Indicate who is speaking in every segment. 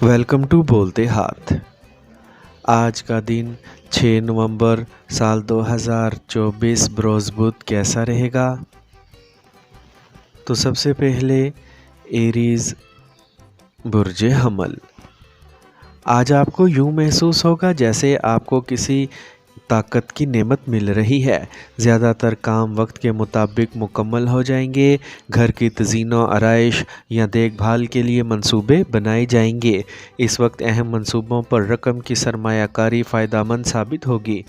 Speaker 1: Welcome to بولتے ہاتھ۔ آج کا دن 6 نومبر سال 2024 بروز بدھ کیسا رہے گا؟ تو سب سے پہلے ایریز برج حمل۔ آج آپ کو یوں محسوس ہوگا جیسے آپ کو کسی طاقت کی نعمت مل رہی ہے۔ زیادہ تر کام وقت کے مطابق مکمل ہو جائیں گے۔ گھر کی تزئین و آرائش یا دیکھ بھال کے لیے منصوبے بنائے جائیں گے۔ اس وقت اہم منصوبوں پر رقم کی سرمایہ کاری فائدہ مند ثابت ہوگی۔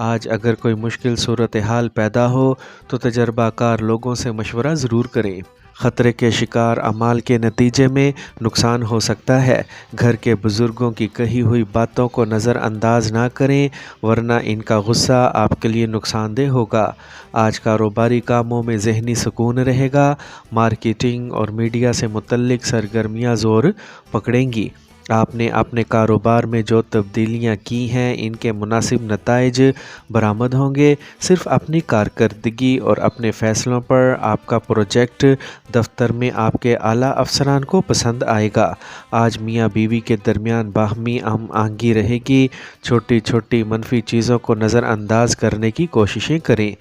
Speaker 1: آج اگر کوئی مشکل صورتحال پیدا ہو تو تجربہ کار لوگوں سے مشورہ ضرور کریں۔ خطرے کے شکار اعمال کے نتیجے میں نقصان ہو سکتا ہے۔ گھر کے بزرگوں کی کہی ہوئی باتوں کو نظر انداز نہ کریں ورنہ ان کا غصہ آپ کے لیے نقصان دہ ہوگا۔ آج کاروباری کاموں میں ذہنی سکون رہے گا۔ مارکیٹنگ اور میڈیا سے متعلق سرگرمیاں زور پکڑیں گی۔ آپ نے اپنے کاروبار میں جو تبدیلیاں کی ہیں ان کے مناسب نتائج برآمد ہوں گے۔ صرف اپنی کارکردگی اور اپنے فیصلوں پر آپ کا پروجیکٹ دفتر میں آپ کے اعلیٰ افسران کو پسند آئے گا۔ آج میاں بیوی کے درمیان باہمی ہم آہنگی رہے گی۔ چھوٹی چھوٹی منفی چیزوں کو نظر انداز کرنے کی کوششیں کریں۔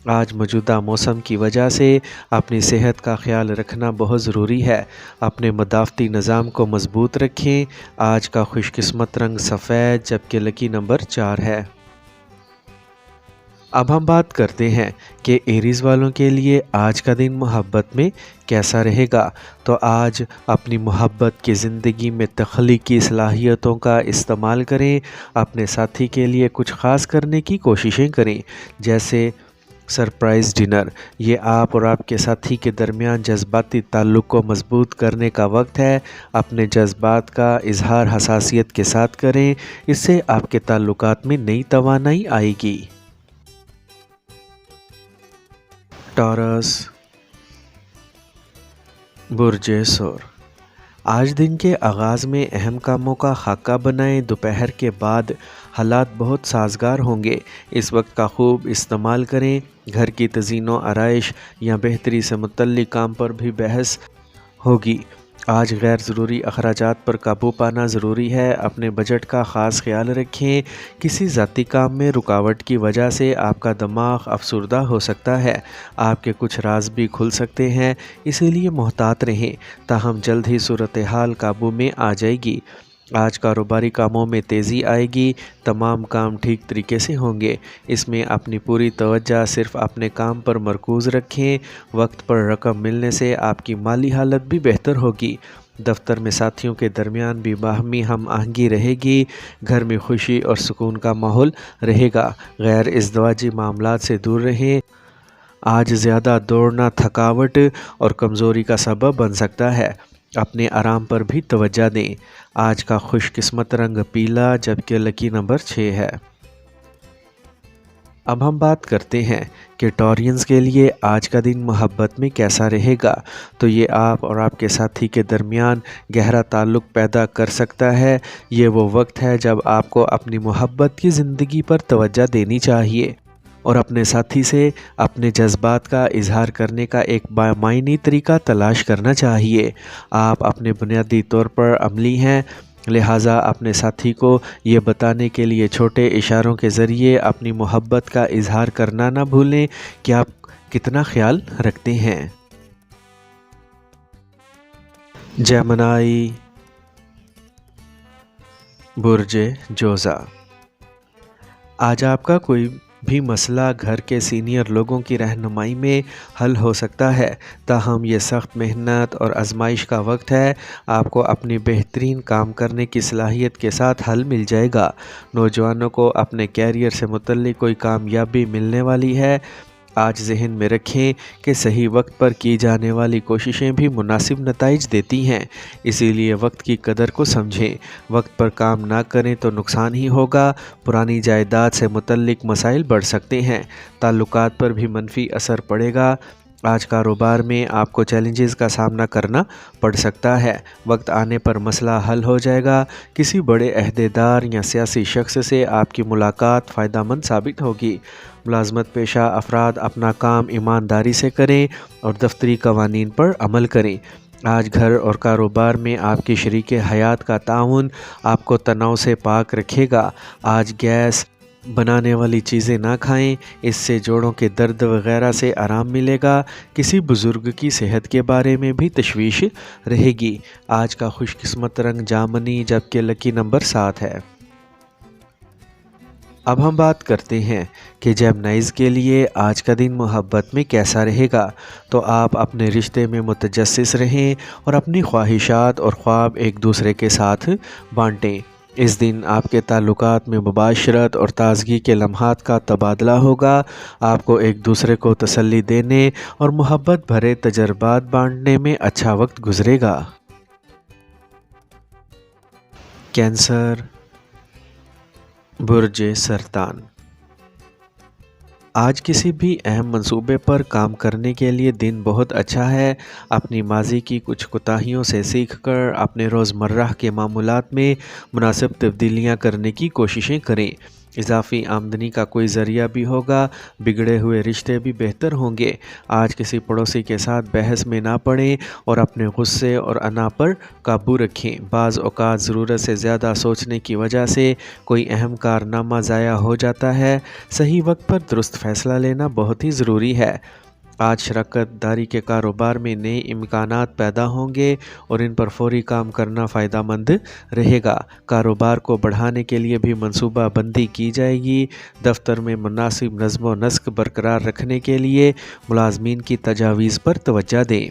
Speaker 1: آج موجودہ موسم کی وجہ سے اپنی صحت کا خیال رکھنا بہت ضروری ہے۔ اپنے مدافعتی نظام کو مضبوط رکھیں۔ آج کا خوش قسمت رنگ سفید جبکہ لکی نمبر 4 ہے۔ اب ہم بات کرتے ہیں کہ ایریز والوں کے لیے آج کا دن محبت میں کیسا رہے گا۔ تو آج اپنی محبت کی زندگی میں تخلیقی صلاحیتوں کا استعمال کریں۔ اپنے ساتھی کے لیے کچھ خاص کرنے کی کوششیں کریں، جیسے سرپرائز ڈنر۔ یہ آپ اور آپ کے ساتھی کے درمیان جذباتی تعلق کو مضبوط کرنے کا وقت ہے۔ اپنے جذبات کا اظہار حساسیت کے ساتھ کریں، اس سے آپ کے تعلقات میں نئی توانائی آئے گی۔ ٹورس برج سور۔ آج دن کے آغاز میں اہم کاموں کا خاکہ بنائیں۔ دوپہر کے بعد حالات بہت سازگار ہوں گے۔ اس وقت کا خوب استعمال کریں۔ گھر کی تزئین و آرائش یا بہتری سے متعلق کام پر بھی بحث ہوگی۔ آج غیر ضروری اخراجات پر قابو پانا ضروری ہے۔ اپنے بجٹ کا خاص خیال رکھیں۔ کسی ذاتی کام میں رکاوٹ کی وجہ سے آپ کا دماغ افسردہ ہو سکتا ہے۔ آپ کے کچھ راز بھی کھل سکتے ہیں، اسی لیے محتاط رہیں، تاہم جلد ہی صورتحال قابو میں آ جائے گی۔ آج کاروباری کاموں میں تیزی آئے گی۔ تمام کام ٹھیک طریقے سے ہوں گے۔ اس میں اپنی پوری توجہ صرف اپنے کام پر مرکوز رکھیں۔ وقت پر رقم ملنے سے آپ کی مالی حالت بھی بہتر ہوگی۔ دفتر میں ساتھیوں کے درمیان بھی باہمی ہم آہنگی رہے گی۔ گھر میں خوشی اور سکون کا ماحول رہے گا۔ غیر ازدواجی معاملات سے دور رہیں۔ آج زیادہ دوڑنا تھکاوٹ اور کمزوری کا سبب بن سکتا ہے۔ اپنے آرام پر بھی توجہ دیں۔ آج کا خوش قسمت رنگ پیلا جبکہ لکی نمبر 6 ہے۔ اب ہم بات کرتے ہیں کہ ٹورینز کے لیے آج کا دن محبت میں کیسا رہے گا۔ تو یہ آپ اور آپ کے ساتھی کے درمیان گہرا تعلق پیدا کر سکتا ہے۔ یہ وہ وقت ہے جب آپ کو اپنی محبت کی زندگی پر توجہ دینی چاہیے اور اپنے ساتھی سے اپنے جذبات کا اظہار کرنے کا ایک بامعنی طریقہ تلاش کرنا چاہیے۔ آپ اپنے بنیادی طور پر عملی ہیں، لہٰذا اپنے ساتھی کو یہ بتانے کے لیے چھوٹے اشاروں کے ذریعے اپنی محبت کا اظہار کرنا نہ بھولیں کہ آپ کتنا خیال رکھتے ہیں۔ جیمنائی برج جوزا۔ آج آپ کا کوئی بھی مسئلہ گھر کے سینئر لوگوں کی رہنمائی میں حل ہو سکتا ہے، تاہم یہ سخت محنت اور آزمائش کا وقت ہے۔ آپ کو اپنی بہترین کام کرنے کی صلاحیت کے ساتھ حل مل جائے گا۔ نوجوانوں کو اپنے کیریئر سے متعلق کوئی کامیابی ملنے والی ہے۔ آج ذہن میں رکھیں کہ صحیح وقت پر کی جانے والی کوششیں بھی مناسب نتائج دیتی ہیں، اسی لیے وقت کی قدر کو سمجھیں۔ وقت پر کام نہ کریں تو نقصان ہی ہوگا۔ پرانی جائیداد سے متعلق مسائل بڑھ سکتے ہیں۔ تعلقات پر بھی منفی اثر پڑے گا۔ آج کاروبار میں آپ کو چیلنجز کا سامنا کرنا پڑ سکتا ہے۔ وقت آنے پر مسئلہ حل ہو جائے گا۔ کسی بڑے عہدیدار یا سیاسی شخص سے آپ کی ملاقات فائدہ مند ثابت ہوگی۔ ملازمت پیشہ افراد اپنا کام ایمانداری سے کریں اور دفتری قوانین پر عمل کریں۔ آج گھر اور کاروبار میں آپ کی شریک حیات کا تعاون آپ کو تناؤ سے پاک رکھے گا۔ آج گیس بنانے والی چیزیں نہ کھائیں، اس سے جوڑوں کے درد وغیرہ سے آرام ملے گا۔ کسی بزرگ کی صحت کے بارے میں بھی تشویش رہے گی۔ آج کا خوش قسمت رنگ جامنی جبکہ لکی نمبر 7 ہے۔ اب ہم بات کرتے ہیں کہ جیمنائز کے لیے آج کا دن محبت میں کیسا رہے گا۔ تو آپ اپنے رشتے میں متجسس رہیں اور اپنی خواہشات اور خواب ایک دوسرے کے ساتھ بانٹیں۔ اس دن آپ کے تعلقات میں مباشرت اور تازگی کے لمحات کا تبادلہ ہوگا۔ آپ کو ایک دوسرے کو تسلی دینے اور محبت بھرے تجربات بانٹنے میں اچھا وقت گزرے گا۔ کینسر، برج سرطان۔ آج کسی بھی اہم منصوبے پر کام کرنے کے لیے دن بہت اچھا ہے۔ اپنی ماضی کی کچھ کوتاہیوں سے سیکھ کر اپنے روزمرہ کے معمولات میں مناسب تبدیلیاں کرنے کی کوششیں کریں۔ اضافی آمدنی کا کوئی ذریعہ بھی ہوگا۔ بگڑے ہوئے رشتے بھی بہتر ہوں گے۔ آج کسی پڑوسی کے ساتھ بحث میں نہ پڑیں اور اپنے غصے اور انا پر قابو رکھیں۔ بعض اوقات ضرورت سے زیادہ سوچنے کی وجہ سے کوئی اہم کارنامہ ضائع ہو جاتا ہے۔ صحیح وقت پر درست فیصلہ لینا بہت ہی ضروری ہے۔ آج شراکت داری کے کاروبار میں نئے امکانات پیدا ہوں گے اور ان پر فوری کام کرنا فائدہ مند رہے گا۔ کاروبار کو بڑھانے کے لیے بھی منصوبہ بندی کی جائے گی۔ دفتر میں مناسب نظم و نسق برقرار رکھنے کے لیے ملازمین کی تجاویز پر توجہ دیں۔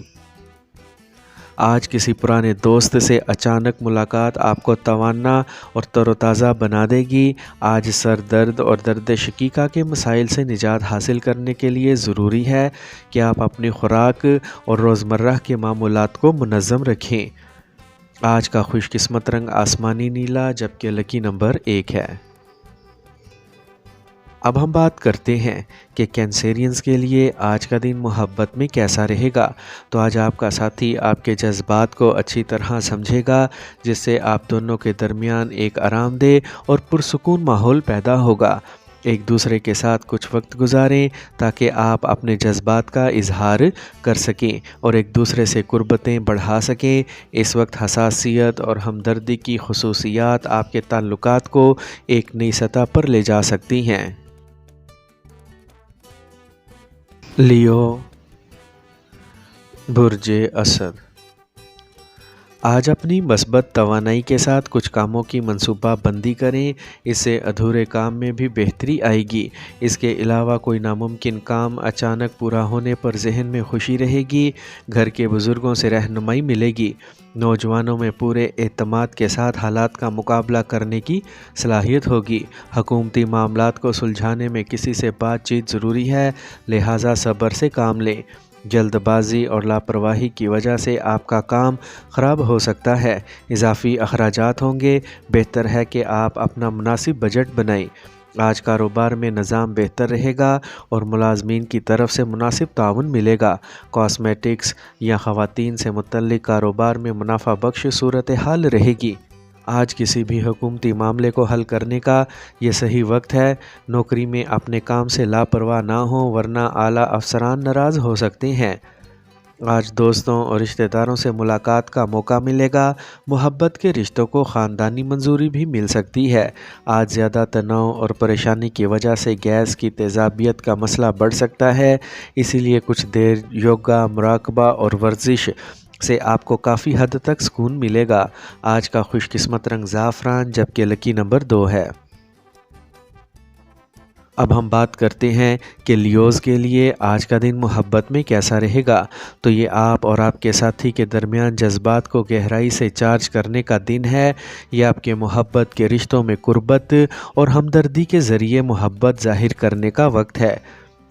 Speaker 1: آج کسی پرانے دوست سے اچانک ملاقات آپ کو توانا اور تر و تازہ بنا دے گی۔ آج سر درد اور درد شقیقہ کے مسائل سے نجات حاصل کرنے کے لیے ضروری ہے کہ آپ اپنی خوراک اور روزمرہ کے معمولات کو منظم رکھیں۔ آج کا خوش قسمت رنگ آسمانی نیلا جبکہ لکی نمبر 1 ہے۔ اب ہم بات کرتے ہیں کہ کینسیرینز کے لیے آج کا دن محبت میں کیسا رہے گا۔ تو آج آپ کا ساتھی آپ کے جذبات کو اچھی طرح سمجھے گا، جس سے آپ دونوں کے درمیان ایک آرام دہ اور پرسکون ماحول پیدا ہوگا۔ ایک دوسرے کے ساتھ کچھ وقت گزاریں تاکہ آپ اپنے جذبات کا اظہار کر سکیں اور ایک دوسرے سے قربتیں بڑھا سکیں۔ اس وقت حساسیت اور ہمدردی کی خصوصیات آپ کے تعلقات کو ایک نئی سطح پر لے جا سکتی ہیں۔ لیو، برج اسد۔ آج اپنی مثبت توانائی کے ساتھ کچھ کاموں کی منصوبہ بندی کریں، اس سے ادھورے کام میں بھی بہتری آئے گی۔ اس کے علاوہ کوئی ناممکن کام اچانک پورا ہونے پر ذہن میں خوشی رہے گی۔ گھر کے بزرگوں سے رہنمائی ملے گی۔ نوجوانوں میں پورے اعتماد کے ساتھ حالات کا مقابلہ کرنے کی صلاحیت ہوگی۔ حکومتی معاملات کو سلجھانے میں کسی سے بات چیت ضروری ہے، لہٰذا صبر سے کام لیں۔ جلد بازی اور لاپرواہی کی وجہ سے آپ کا کام خراب ہو سکتا ہے۔ اضافی اخراجات ہوں گے، بہتر ہے کہ آپ اپنا مناسب بجٹ بنائیں۔ آج کاروبار میں نظام بہتر رہے گا اور ملازمین کی طرف سے مناسب تعاون ملے گا۔ کاسمیٹکس یا خواتین سے متعلق کاروبار میں منافع بخش صورتحال رہے گی۔ آج کسی بھی حکومتی معاملے کو حل کرنے کا یہ صحیح وقت ہے۔ نوکری میں اپنے کام سے لاپرواہ نہ ہوں ورنہ اعلیٰ افسران ناراض ہو سکتے ہیں۔ آج دوستوں اور رشتہ داروں سے ملاقات کا موقع ملے گا۔ محبت کے رشتوں کو خاندانی منظوری بھی مل سکتی ہے۔ آج زیادہ تناؤ اور پریشانی کی وجہ سے گیس کی تیزابیت کا مسئلہ بڑھ سکتا ہے، اسی لیے کچھ دیر یوگا، مراقبہ اور ورزش سے آپ کو کافی حد تک سکون ملے گا۔ آج کا خوش قسمت رنگ زعفران جبکہ لکی نمبر 2 ہے۔ اب ہم بات کرتے ہیں کہ لیوز کے لیے آج کا دن محبت میں کیسا رہے گا۔ تو یہ آپ اور آپ کے ساتھی کے درمیان جذبات کو گہرائی سے چارج کرنے کا دن ہے۔ یہ آپ کے محبت کے رشتوں میں قربت اور ہمدردی کے ذریعے محبت ظاہر کرنے کا وقت ہے۔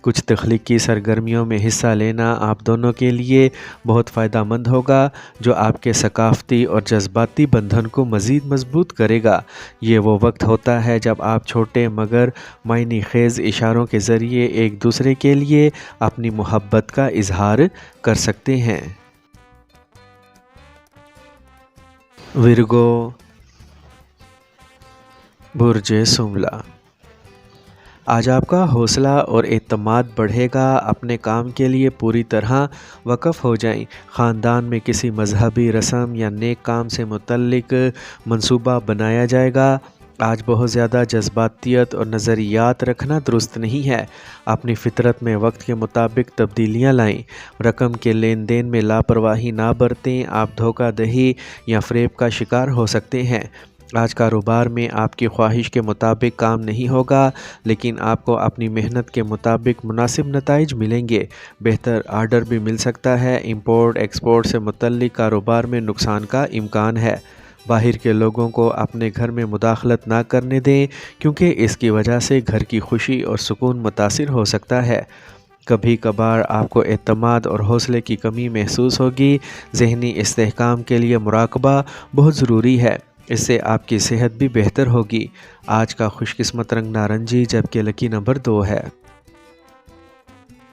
Speaker 1: کچھ تخلیقی سرگرمیوں میں حصہ لینا آپ دونوں کے لیے بہت فائدہ مند ہوگا، جو آپ کے ثقافتی اور جذباتی بندھن کو مزید مضبوط کرے گا۔ یہ وہ وقت ہوتا ہے جب آپ چھوٹے مگر معنی خیز اشاروں کے ذریعے ایک دوسرے کے لیے اپنی محبت کا اظہار کر سکتے ہیں۔ ورگو، برج سنبلا۔ آج آپ کا حوصلہ اور اعتماد بڑھے گا، اپنے کام کے لیے پوری طرح وقف ہو جائیں۔ خاندان میں کسی مذہبی رسم یا نیک کام سے متعلق منصوبہ بنایا جائے گا۔ آج بہت زیادہ جذباتیت اور نظریات رکھنا درست نہیں ہے۔ اپنی فطرت میں وقت کے مطابق تبدیلیاں لائیں۔ رقم کے لین دین میں لاپرواہی نہ برتیں، آپ دھوکہ دہی یا فریب کا شکار ہو سکتے ہیں۔ آج کاروبار میں آپ کی خواہش کے مطابق کام نہیں ہوگا، لیکن آپ کو اپنی محنت کے مطابق مناسب نتائج ملیں گے۔ بہتر آرڈر بھی مل سکتا ہے۔ امپورٹ ایکسپورٹ سے متعلق کاروبار میں نقصان کا امکان ہے۔ باہر کے لوگوں کو اپنے گھر میں مداخلت نہ کرنے دیں، کیونکہ اس کی وجہ سے گھر کی خوشی اور سکون متاثر ہو سکتا ہے۔ کبھی کبھار آپ کو اعتماد اور حوصلے کی کمی محسوس ہوگی۔ ذہنی استحکام کے لیے مراقبہ بہت ضروری ہے، اس سے آپ کی صحت بھی بہتر ہوگی۔ آج کا خوش قسمت رنگ نارنجی، جبکہ لکی نمبر 2 ہے۔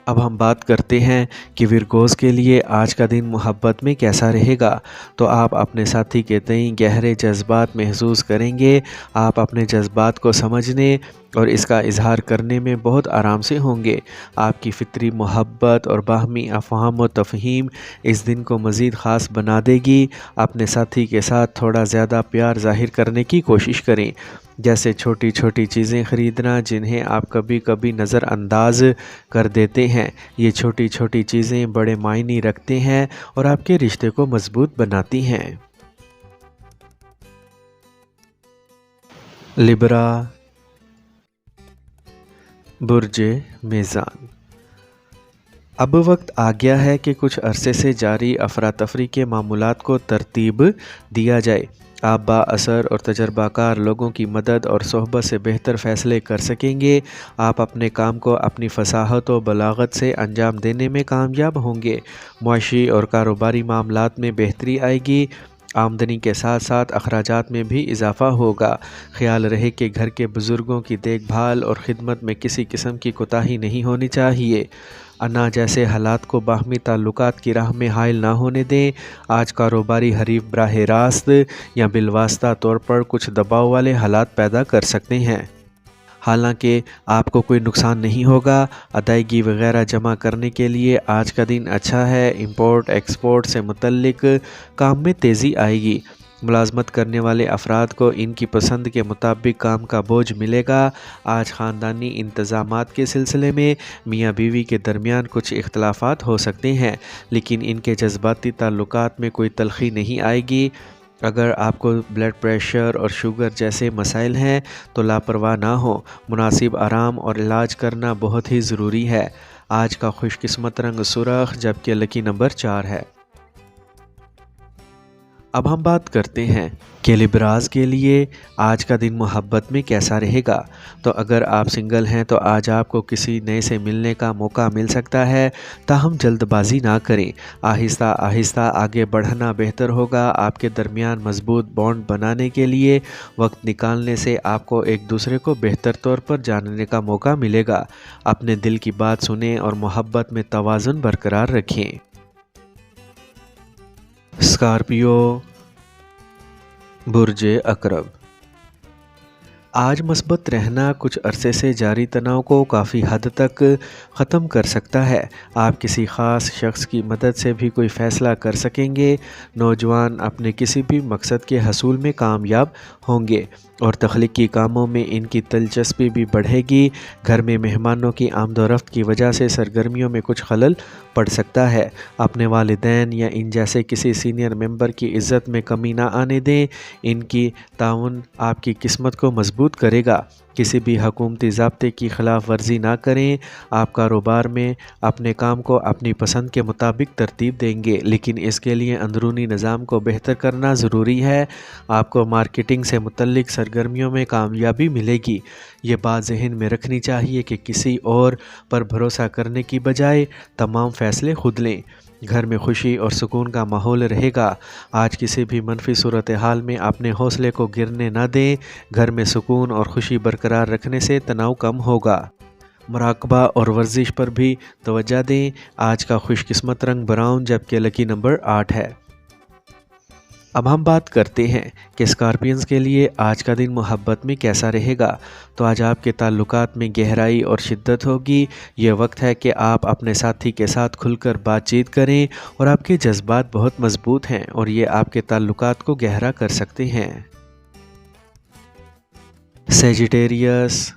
Speaker 1: اب ہم بات کرتے ہیں کہ ورگوز کے لیے آج کا دن محبت میں کیسا رہے گا۔ تو آپ اپنے ساتھی کے تئیں گہرے جذبات محسوس کریں گے۔ آپ اپنے جذبات کو سمجھنے اور اس کا اظہار کرنے میں بہت آرام سے ہوں گے۔ آپ کی فطری محبت اور باہمی افہام و تفہیم اس دن کو مزید خاص بنا دے گی۔ اپنے ساتھی کے ساتھ تھوڑا زیادہ پیار ظاہر کرنے کی کوشش کریں، جیسے چھوٹی چھوٹی چیزیں خریدنا جنہیں آپ کبھی کبھی نظر انداز کر دیتے ہیں۔ یہ چھوٹی چھوٹی چیزیں بڑے معنی رکھتے ہیں اور آپ کے رشتے کو مضبوط بناتی ہیں۔ لبرا، برج میزان۔ اب وقت آ گیا ہے کہ کچھ عرصے سے جاری افراتفری کے معاملات کو ترتیب دیا جائے۔ آپ با اثر اور تجربہ کار لوگوں کی مدد اور صحبت سے بہتر فیصلے کر سکیں گے۔ آپ اپنے کام کو اپنی فصاحت و بلاغت سے انجام دینے میں کامیاب ہوں گے۔ معاشی اور کاروباری معاملات میں بہتری آئے گی۔ آمدنی کے ساتھ ساتھ اخراجات میں بھی اضافہ ہوگا۔ خیال رہے کہ گھر کے بزرگوں کی دیکھ بھال اور خدمت میں کسی قسم کی کوتاہی نہیں ہونی چاہیے۔ انا جیسے حالات کو باہمی تعلقات کی راہ میں حائل نہ ہونے دیں۔ آج کاروباری حریف براہ راست یا بالواسطہ طور پر کچھ دباؤ والے حالات پیدا کر سکتے ہیں۔ حالانکہ آپ کو کوئی نقصان نہیں ہوگا۔ ادائیگی وغیرہ جمع کرنے کے لیے آج کا دن اچھا ہے۔ امپورٹ ایکسپورٹ سے متعلق کام میں تیزی آئے گی۔ ملازمت کرنے والے افراد کو ان کی پسند کے مطابق کام کا بوجھ ملے گا۔ آج خاندانی انتظامات کے سلسلے میں میاں بیوی کے درمیان کچھ اختلافات ہو سکتے ہیں، لیکن ان کے جذباتی تعلقات میں کوئی تلخی نہیں آئے گی۔ اگر آپ کو بلڈ پریشر اور شوگر جیسے مسائل ہیں تو لاپرواہ نہ ہو۔ مناسب آرام اور علاج کرنا بہت ہی ضروری ہے۔ آج کا خوش قسمت رنگ سرخ، جبکہ لکی نمبر 4 ہے۔ اب ہم بات کرتے ہیں کہ لبراز کے لیے آج کا دن محبت میں کیسا رہے گا۔ تو اگر آپ سنگل ہیں تو آج آپ کو کسی نئے سے ملنے کا موقع مل سکتا ہے، تاہم جلد بازی نہ کریں۔ آہستہ آہستہ آگے بڑھنا بہتر ہوگا۔ آپ کے درمیان مضبوط بانڈ بنانے کے لیے وقت نکالنے سے آپ کو ایک دوسرے کو بہتر طور پر جاننے کا موقع ملے گا۔ اپنے دل کی بات سنیں اور محبت میں توازن برقرار رکھیں۔ اسکارپیو، برج عقرب۔ آج مثبت رہنا کچھ عرصے سے جاری تناؤ کو کافی حد تک ختم کر سکتا ہے۔ آپ کسی خاص شخص کی مدد سے بھی کوئی فیصلہ کر سکیں گے۔ نوجوان اپنے کسی بھی مقصد کے حصول میں کامیاب ہوں گے اور تخلیقی کاموں میں ان کی دلچسپی بھی بڑھے گی۔ گھر میں مہمانوں کی آمد و رفت کی وجہ سے سرگرمیوں میں کچھ خلل پڑ سکتا ہے۔ اپنے والدین یا ان جیسے کسی سینئر ممبر کی عزت میں کمی نہ آنے دیں۔ ان کی تعاون آپ کی قسمت کو مضبوط کرے گا۔ کسی بھی حکومتی ضابطے کی خلاف ورزی نہ کریں۔ آپ کاروبار میں اپنے کام کو اپنی پسند کے مطابق ترتیب دیں گے، لیکن اس کے لیے اندرونی نظام کو بہتر کرنا ضروری ہے۔ آپ کو مارکیٹنگ سے متعلق سرگرمیوں میں کامیابی ملے گی۔ یہ بات ذہن میں رکھنی چاہیے کہ کسی اور پر بھروسہ کرنے کی بجائے تمام فیصلے خود لیں۔ گھر میں خوشی اور سکون کا ماحول رہے گا۔ آج کسی بھی منفی صورتحال میں اپنے حوصلے کو گرنے نہ دیں۔ گھر میں سکون اور خوشی برقرار رکھنے سے تناؤ کم ہوگا۔ مراقبہ اور ورزش پر بھی توجہ دیں۔ آج کا خوش قسمت رنگ براؤن، جبکہ لکی نمبر 8 ہے۔ اب ہم بات کرتے ہیں کہ اسکارپینز کے لیے آج کا دن محبت میں کیسا رہے گا۔ تو آج آپ کے تعلقات میں گہرائی اور شدت ہوگی۔ یہ وقت ہے کہ آپ اپنے ساتھی کے ساتھ کھل کر بات چیت کریں اور آپ کے جذبات بہت مضبوط ہیں اور یہ آپ کے تعلقات کو گہرا کر سکتے ہیں۔ سیجیٹیریس،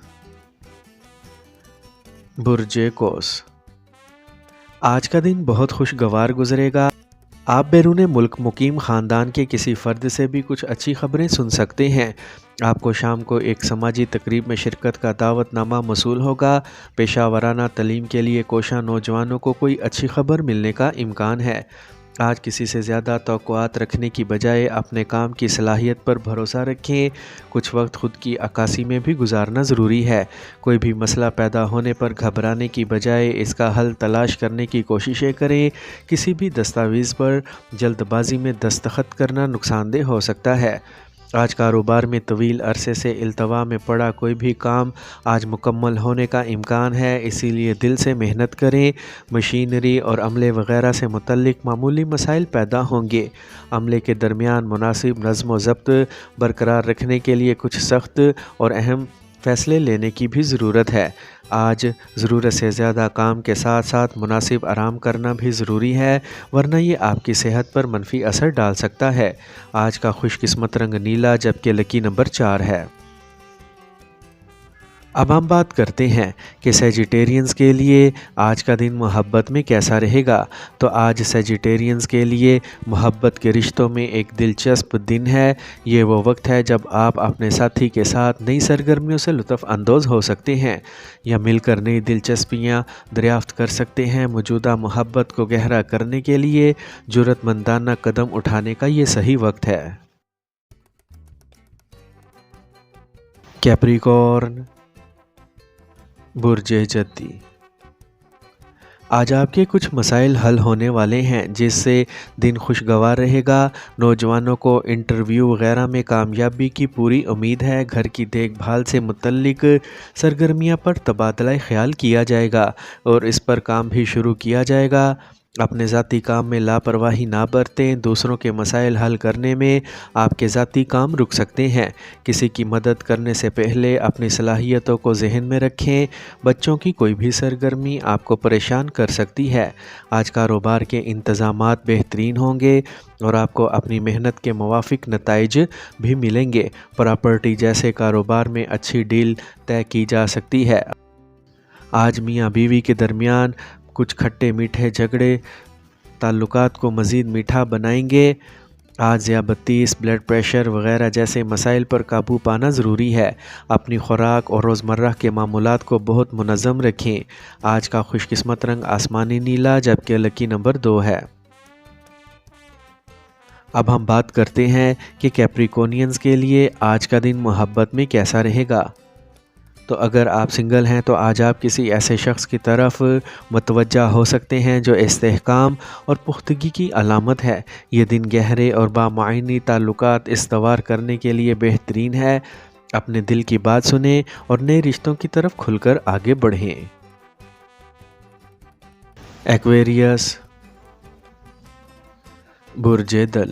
Speaker 1: برج قوس، آج کا دن بہت خوشگوار گزرے گا۔ آپ بیرون ملک مقیم خاندان کے کسی فرد سے بھی کچھ اچھی خبریں سن سکتے ہیں۔ آپ کو شام کو ایک سماجی تقریب میں شرکت کا دعوت نامہ موصول ہوگا۔ پیشہ ورانہ تعلیم کے لیے کوشاں نوجوانوں کو کوئی اچھی خبر ملنے کا امکان ہے۔ آج کسی سے زیادہ توقعات رکھنے کی بجائے اپنے کام کی صلاحیت پر بھروسہ رکھیں۔ کچھ وقت خود کی عکاسی میں بھی گزارنا ضروری ہے۔ کوئی بھی مسئلہ پیدا ہونے پر گھبرانے کی بجائے اس کا حل تلاش کرنے کی کوششیں کریں۔ کسی بھی دستاویز پر جلد بازی میں دستخط کرنا نقصان دہ ہو سکتا ہے۔ آج کاروبار میں طویل عرصے سے التوا میں پڑا کوئی بھی کام آج مکمل ہونے کا امکان ہے، اسی لیے دل سے محنت کریں۔ مشینری اور عملے وغیرہ سے متعلق معمولی مسائل پیدا ہوں گے۔ عملے کے درمیان مناسب نظم و ضبط برقرار رکھنے کے لیے کچھ سخت اور اہم فیصلے لینے کی بھی ضرورت ہے۔ آج ضرورت سے زیادہ کام کے ساتھ ساتھ مناسب آرام کرنا بھی ضروری ہے، ورنہ یہ آپ کی صحت پر منفی اثر ڈال سکتا ہے۔ آج کا خوش قسمت رنگ نیلا جبکہ لکی نمبر 4 ہے۔ اب ہم بات کرتے ہیں کہ سیجیٹیرینز کے لیے آج کا دن محبت میں کیسا رہے گا۔ تو آج سیجیٹیرینز کے لیے محبت کے رشتوں میں ایک دلچسپ دن ہے۔ یہ وہ وقت ہے جب آپ اپنے ساتھی کے ساتھ نئی سرگرمیوں سے لطف اندوز ہو سکتے ہیں یا مل کر نئی دلچسپیاں دریافت کر سکتے ہیں۔ موجودہ محبت کو گہرا کرنے کے لیے جرأت مندانہ قدم اٹھانے کا یہ صحیح وقت ہے۔ کیپریکارن، برج جدی، آج آپ کے کچھ مسائل حل ہونے والے ہیں جس سے دن خوشگوار رہے گا۔ نوجوانوں کو انٹرویو وغیرہ میں کامیابی کی پوری امید ہے۔ گھر کی دیکھ بھال سے متعلق سرگرمیاں پر تبادلہ خیال کیا جائے گا اور اس پر کام بھی شروع کیا جائے گا۔ اپنے ذاتی کام میں لاپرواہی نہ برتیں۔ دوسروں کے مسائل حل کرنے میں آپ کے ذاتی کام رک سکتے ہیں۔ کسی کی مدد کرنے سے پہلے اپنی صلاحیتوں کو ذہن میں رکھیں۔ بچوں کی کوئی بھی سرگرمی آپ کو پریشان کر سکتی ہے۔ آج کاروبار کے انتظامات بہترین ہوں گے اور آپ کو اپنی محنت کے موافق نتائج بھی ملیں گے۔ پراپرٹی جیسے کاروبار میں اچھی ڈیل طے کی جا سکتی ہے۔ آج میاں بیوی کے درمیان کچھ کھٹے میٹھے جھگڑے تعلقات کو مزید میٹھا بنائیں گے۔ آج ذیابطیس، بلڈ پریشر وغیرہ جیسے مسائل پر قابو پانا ضروری ہے۔ اپنی خوراک اور روزمرہ کے معمولات کو بہت منظم رکھیں۔ آج کا خوش قسمت رنگ آسمانی نیلا جبکہ لکی نمبر 2 ہے۔ اب ہم بات کرتے ہیں کہ کیپریکونینز کے لیے آج کا دن محبت میں کیسا رہے گا۔ تو اگر آپ سنگل ہیں تو آج آپ کسی ایسے شخص کی طرف متوجہ ہو سکتے ہیں جو استحکام اور پختگی کی علامت ہے۔ یہ دن گہرے اور بامعنی تعلقات استوار کرنے کے لیے بہترین ہے۔ اپنے دل کی بات سنیں اور نئے رشتوں کی طرف کھل کر آگے بڑھیں۔ ایکویریس، برج دل،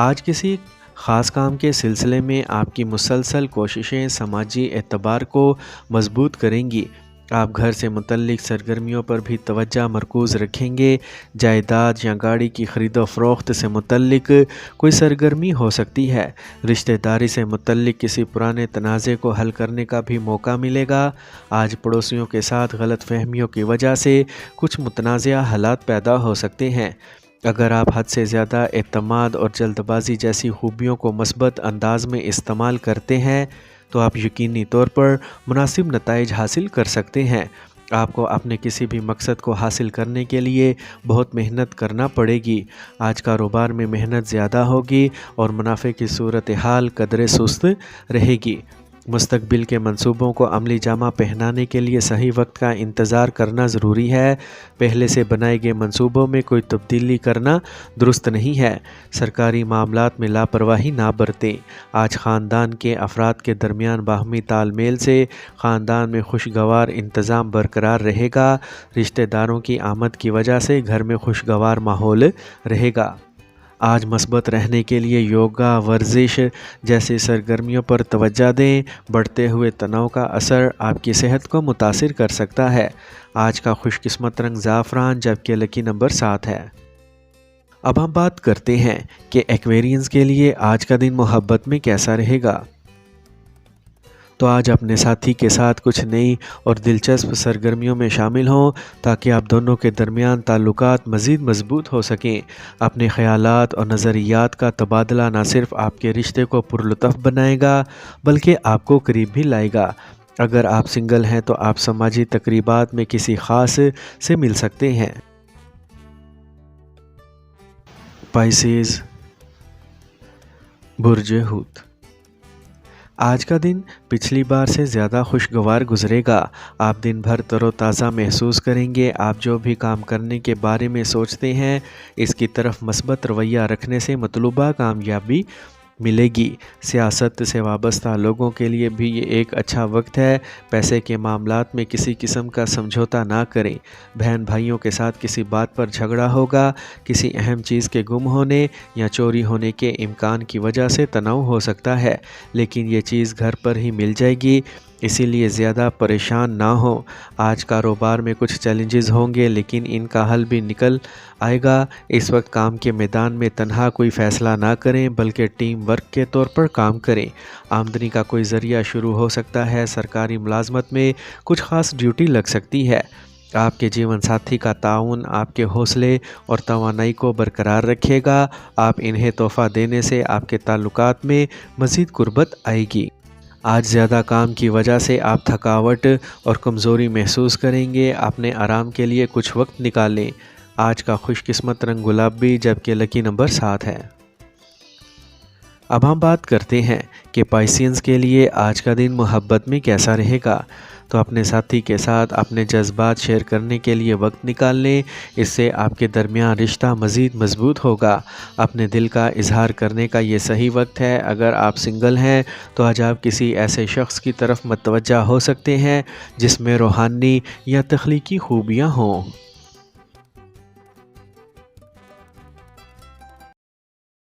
Speaker 1: آج کسی خاص کام کے سلسلے میں آپ کی مسلسل کوششیں سماجی اعتبار کو مضبوط کریں گی۔ آپ گھر سے متعلق سرگرمیوں پر بھی توجہ مرکوز رکھیں گے۔ جائیداد یا گاڑی کی خرید و فروخت سے متعلق کوئی سرگرمی ہو سکتی ہے۔ رشتہ داری سے متعلق کسی پرانے تنازع کو حل کرنے کا بھی موقع ملے گا۔ آج پڑوسیوں کے ساتھ غلط فہمیوں کی وجہ سے کچھ متنازعہ حالات پیدا ہو سکتے ہیں۔ اگر آپ حد سے زیادہ اعتماد اور جلد بازی جیسی خوبیوں کو مثبت انداز میں استعمال کرتے ہیں تو آپ یقینی طور پر مناسب نتائج حاصل کر سکتے ہیں۔ آپ کو اپنے کسی بھی مقصد کو حاصل کرنے کے لیے بہت محنت کرنا پڑے گی۔ آج کاروبار میں محنت زیادہ ہوگی اور منافع کی صورتحال قدرے سست رہے گی۔ مستقبل کے منصوبوں کو عملی جامہ پہنانے کے لیے صحیح وقت کا انتظار کرنا ضروری ہے۔ پہلے سے بنائے گئے منصوبوں میں کوئی تبدیلی کرنا درست نہیں ہے۔ سرکاری معاملات میں لاپرواہی نہ برتیں۔ آج خاندان کے افراد کے درمیان باہمی تال میل سے خاندان میں خوشگوار انتظام برقرار رہے گا۔ رشتہ داروں کی آمد کی وجہ سے گھر میں خوشگوار ماحول رہے گا۔ آج مثبت رہنے کے لیے یوگا، ورزش جیسی سرگرمیوں پر توجہ دیں۔ بڑھتے ہوئے تناؤ کا اثر آپ کی صحت کو متاثر کر سکتا ہے۔ آج کا خوش قسمت رنگ زعفران، جبکہ لکی نمبر 7 ہے۔ اب ہم بات کرتے ہیں کہ ایکویرینز کے لیے آج کا دن محبت میں کیسا رہے گا۔ تو آج اپنے ساتھی کے ساتھ کچھ نئی اور دلچسپ سرگرمیوں میں شامل ہوں تاکہ آپ دونوں کے درمیان تعلقات مزید مضبوط ہو سکیں۔ اپنے خیالات اور نظریات کا تبادلہ نہ صرف آپ کے رشتے کو پرلطف بنائے گا بلکہ آپ کو قریب بھی لائے گا۔ اگر آپ سنگل ہیں تو آپ سماجی تقریبات میں کسی خاص سے مل سکتے ہیں۔ پائسیز، برج حوت، آج کا دن پچھلی بار سے زیادہ خوشگوار گزرے گا۔ آپ دن بھر تر و تازہ محسوس کریں گے۔ آپ جو بھی کام کرنے کے بارے میں سوچتے ہیں اس کی طرف مثبت رویہ رکھنے سے مطلوبہ کامیابی ملے گی۔ سیاست سے وابستہ لوگوں کے لیے بھی یہ ایک اچھا وقت ہے۔ پیسے کے معاملات میں کسی قسم کا سمجھوتا نہ کریں۔ بہن بھائیوں کے ساتھ کسی بات پر جھگڑا ہوگا۔ کسی اہم چیز کے گم ہونے یا چوری ہونے کے امکان کی وجہ سے تناؤ ہو سکتا ہے، لیکن یہ چیز گھر پر ہی مل جائے گی، اسی لیے زیادہ پریشان نہ ہو۔ آج کاروبار میں کچھ چیلنجز ہوں گے لیکن ان کا حل بھی نکل آئے گا۔ اس وقت کام کے میدان میں تنہا کوئی فیصلہ نہ کریں بلکہ ٹیم ورک کے طور پر کام کریں۔ آمدنی کا کوئی ذریعہ شروع ہو سکتا ہے۔ سرکاری ملازمت میں کچھ خاص ڈیوٹی لگ سکتی ہے۔ آپ کے جیون ساتھی کا تعاون آپ کے حوصلے اور توانائی کو برقرار رکھے گا۔ آپ انہیں تحفہ دینے سے آپ کے تعلقات میں مزید قربت آئے گی۔ آج زیادہ کام کی وجہ سے آپ تھکاوٹ اور کمزوری محسوس کریں گے۔ اپنے آرام کے لیے کچھ وقت نکالیں۔ آج کا خوش قسمت رنگ گلابی، جبکہ لکی نمبر 7 ہے۔ اب ہم بات کرتے ہیں کہ پائسینز کے لیے آج کا دن محبت میں کیسا رہے گا۔ تو اپنے ساتھی کے ساتھ اپنے جذبات شیئر کرنے کے لیے وقت نکال لیں۔ اس سے آپ کے درمیان رشتہ مزید مضبوط ہوگا۔ اپنے دل کا اظہار کرنے کا یہ صحیح وقت ہے۔ اگر آپ سنگل ہیں تو آج آپ کسی ایسے شخص کی طرف متوجہ ہو سکتے ہیں جس میں روحانی یا تخلیقی خوبیاں ہوں۔